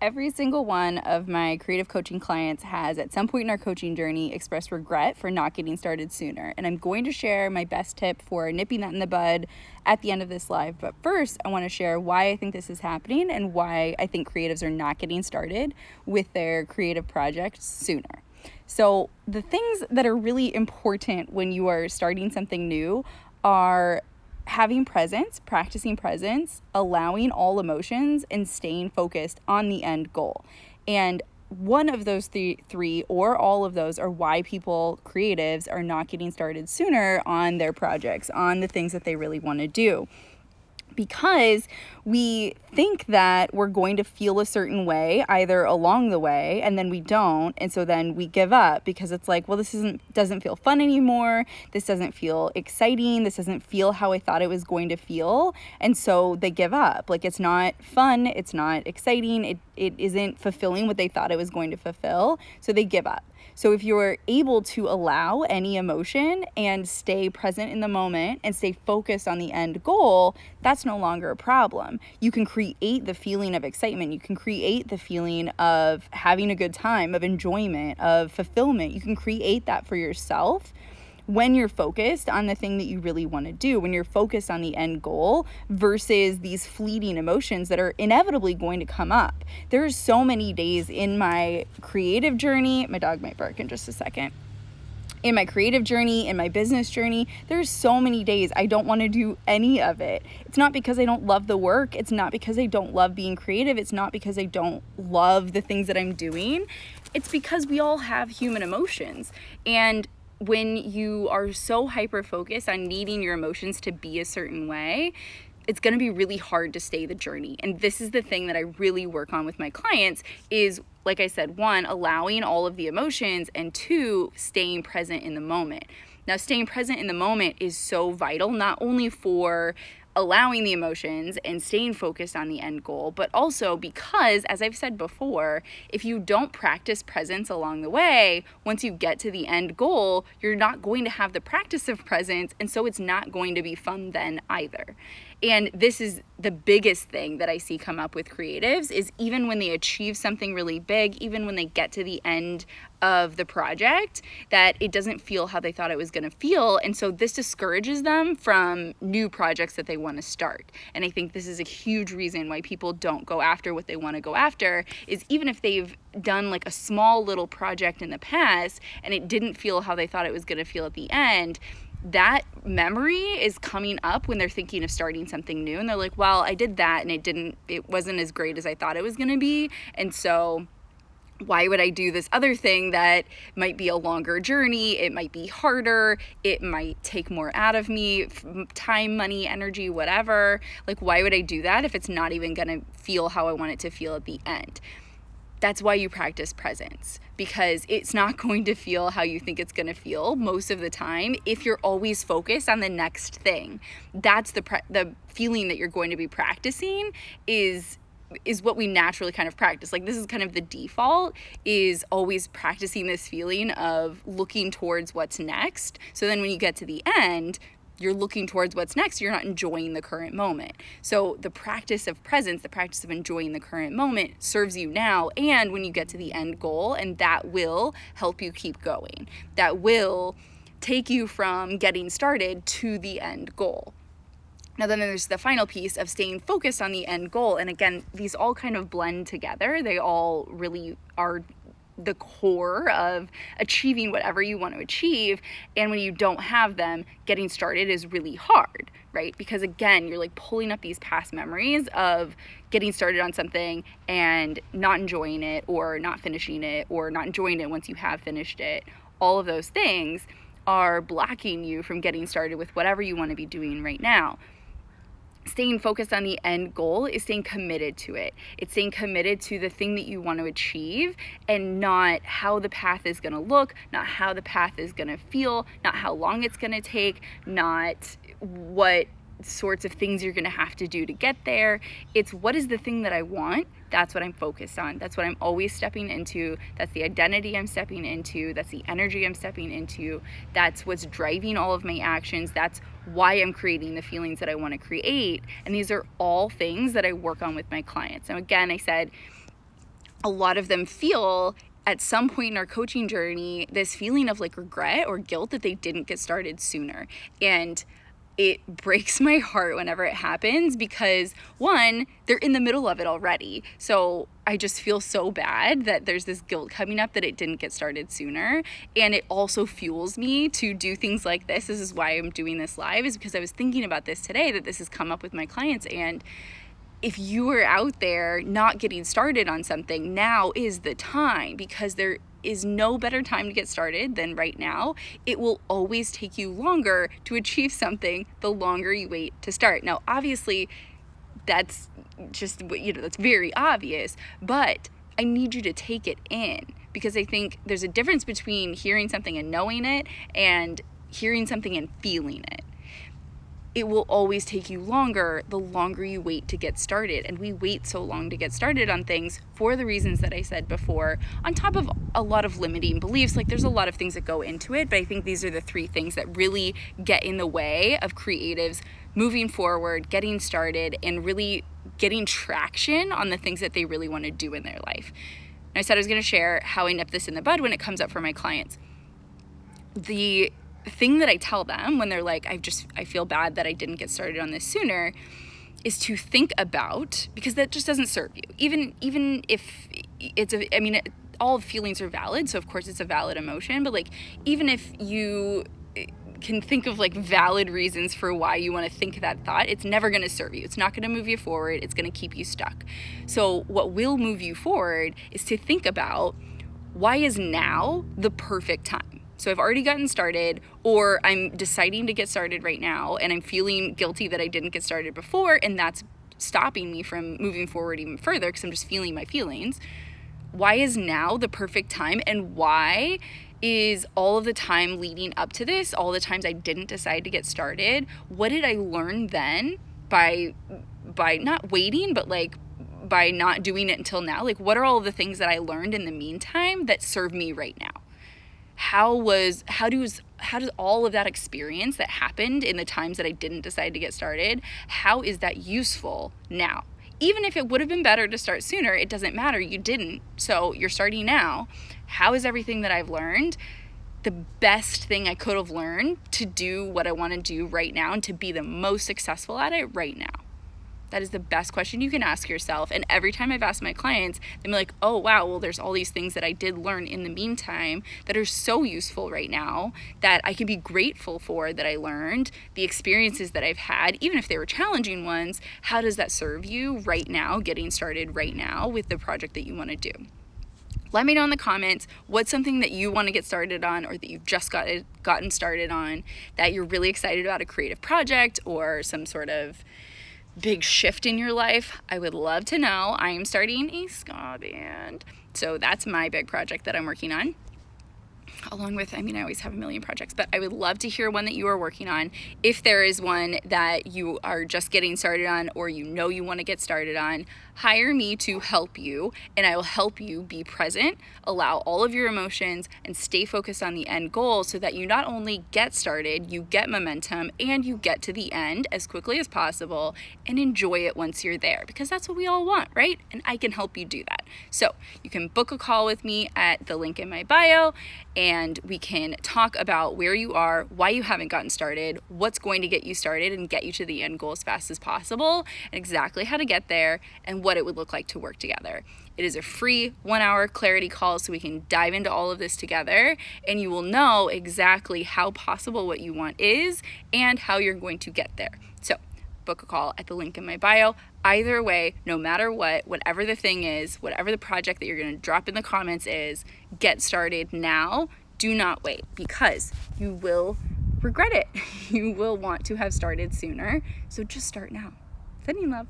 Every single one of my creative coaching clients has, at some point in our coaching journey, expressed regret for not getting started sooner. And I'm going to share my best tip for nipping that in the bud at the end of this live. But first, I want to share why I think this is happening and why I think creatives are not getting started with their creative projects sooner. So the things that are really important when you are starting something new are having presence, practicing presence, allowing all emotions, and staying focused on the end goal. And one of those three or all of those are why people, creatives, are not getting started sooner on their projects, on the things that they really want to do. Because we think that we're going to feel a certain way either along the way, and then we don't, and so then we give up because it's like, well, this doesn't feel fun anymore, this doesn't feel exciting, this doesn't feel how I thought it was going to feel, and so they give up. Like, it's not fun, it's not exciting, it isn't fulfilling what they thought it was going to fulfill, so they give up. So if you're able to allow any emotion and stay present in the moment and stay focused on the end goal, that's no longer a problem. You can create the feeling of excitement. You can create the feeling of having a good time, of enjoyment, of fulfillment. You can create that for yourself when you're focused on the thing that you really want to do, when you're focused on the end goal versus these fleeting emotions that are inevitably going to come up. There's so many days in my creative journey, my dog might bark in just a second, in my creative journey, in my business journey, there's so many days I don't want to do any of it. It's not because I don't love the work. It's not because I don't love being creative. It's not because I don't love the things that I'm doing. It's because we all have human emotions. And when you are so hyper-focused on needing your emotions to be a certain way, it's going to be really hard to stay the journey. And this is the thing that I really work on with my clients is, like I said, one, allowing all of the emotions, and two, staying present in the moment. Now, staying present in the moment is so vital, not only for allowing the emotions and staying focused on the end goal, but also because, as I've said before, if you don't practice presence along the way, once you get to the end goal, you're not going to have the practice of presence, and so it's not going to be fun then either. And this is the biggest thing that I see come up with creatives is even when they achieve something really big, even when they get to the end of the project, that it doesn't feel how they thought it was going to feel. And so this discourages them from new projects that they want to start. And I think this is a huge reason why people don't go after what they want to go after, is even if they've done like a small little project in the past and it didn't feel how they thought it was going to feel at the end, that memory is coming up when they're thinking of starting something new, and they're like, well, I did that and it wasn't as great as I thought it was going to be, and so why would I do this other thing that might be a longer journey? It might be harder. It might take more out of me, time, money, energy, whatever. Like, why would I do that if it's not even going to feel how I want it to feel at the end? That's why you practice presence, because it's not going to feel how you think it's going to feel most of the time if you're always focused on the next thing. That's the feeling that you're going to be practicing is what we naturally kind of practice. Like, this is kind of the default, is always practicing this feeling of looking towards what's next. So then when you get to the end, you're looking towards what's next, you're not enjoying the current moment. So the practice of presence, the practice of enjoying the current moment serves you now and when you get to the end goal, and that will help you keep going. That will take you from getting started to the end goal. Now then there's the final piece of staying focused on the end goal. And again, these all kind of blend together. They all really are the core of achieving whatever you want to achieve. And when you don't have them, getting started is really hard, right? Because again, you're like pulling up these past memories of getting started on something and not enjoying it, or not finishing it, or not enjoying it once you have finished it. All of those things are blocking you from getting started with whatever you want to be doing right now. Staying focused on the end goal is staying committed to it. It's staying committed to the thing that you want to achieve, and not how the path is going to look, not how the path is going to feel, not how long it's going to take, not what sorts of things you're going to have to do to get there. It's what is the thing that I want. That's what I'm focused on. That's what I'm always stepping into. That's the identity I'm stepping into. That's the energy I'm stepping into. That's what's driving all of my actions. That's why I'm creating the feelings that I want to create. And these are all things that I work on with my clients. Now, again, I said, a lot of them feel at some point in our coaching journey this feeling of like regret or guilt that they didn't get started sooner. And it breaks my heart whenever it happens because, one, they're in the middle of it already. So I just feel so bad that there's this guilt coming up that it didn't get started sooner. And it also fuels me to do things like this. This is why I'm doing this live, is because I was thinking about this today, that this has come up with my clients. And if you are out there not getting started on something, now is the time, because there is no better time to get started than right now. It will always take you longer to achieve something the longer you wait to start. Now, obviously, that's just, that's very obvious, but I need you to take it in, because I think there's a difference between hearing something and knowing it and hearing something and feeling it. It will always take you longer the longer you wait to get started. And we wait so long to get started on things for the reasons that I said before, on top of a lot of limiting beliefs. Like, there's a lot of things that go into it, but I think these are the three things that really get in the way of creatives moving forward, getting started, and really getting traction on the things that they really want to do in their life. And I said I was going to share how I nip this in the bud when it comes up for my clients. The thing that I tell them when they're like, I feel bad that I didn't get started on this sooner, is to think about, because that just doesn't serve you. Even if it's all feelings are valid, so of course it's a valid emotion, but like, even if you can think of like valid reasons for why you want to think that thought, it's never going to serve you. It's not going to move you forward. It's going to keep you stuck. So what will move you forward is to think about, why is now the perfect time? So I've already gotten started, or I'm deciding to get started right now, and I'm feeling guilty that I didn't get started before, and that's stopping me from moving forward even further because I'm just feeling my feelings. Why is now the perfect time? And why is all of the time leading up to this, all the times I didn't decide to get started, what did I learn then by not waiting, but like by not doing it until now? Like, what are all the things that I learned in the meantime that serve me right now? How does all of that experience that happened in the times that I didn't decide to get started, how is that useful now? Even if it would have been better to start sooner, it doesn't matter. You didn't. So you're starting now. How is everything that I've learned the best thing I could have learned to do what I want to do right now and to be the most successful at it right now? That is the best question you can ask yourself. And every time I've asked my clients, they're like, oh, wow, well, there's all these things that I did learn in the meantime that are so useful right now that I can be grateful for that I learned. The experiences that I've had, even if they were challenging ones, how does that serve you right now, getting started right now with the project that you want to do? Let me know in the comments what's something that you want to get started on, or that you've just gotten started on, that you're really excited about, a creative project or some sort of big shift in your life. I would love to know. I am starting a ska band, so that's my big project that I'm working on, along with, I always have a million projects, but I would love to hear one that you are working on. If there is one that you are just getting started on, or you want to get started on, hire me to help you, and I will help you be present, allow all of your emotions, and stay focused on the end goal, so that you not only get started, you get momentum, and you get to the end as quickly as possible and enjoy it once you're there, because that's what we all want, right? And I can help you do that. So you can book a call with me at the link in my bio, and we can talk about where you are, why you haven't gotten started, what's going to get you started and get you to the end goal as fast as possible, and exactly how to get there, and what it would look like to work together. It is a free 1-hour clarity call, so we can dive into all of this together, and you will know exactly how possible what you want is and how you're going to get there. So book a call at the link in my bio. Either way, no matter what, whatever the thing is, whatever the project that you're going to drop in the comments is, get started now. Do not wait, because you will regret it. You will want to have started sooner. So just start now. Sending love.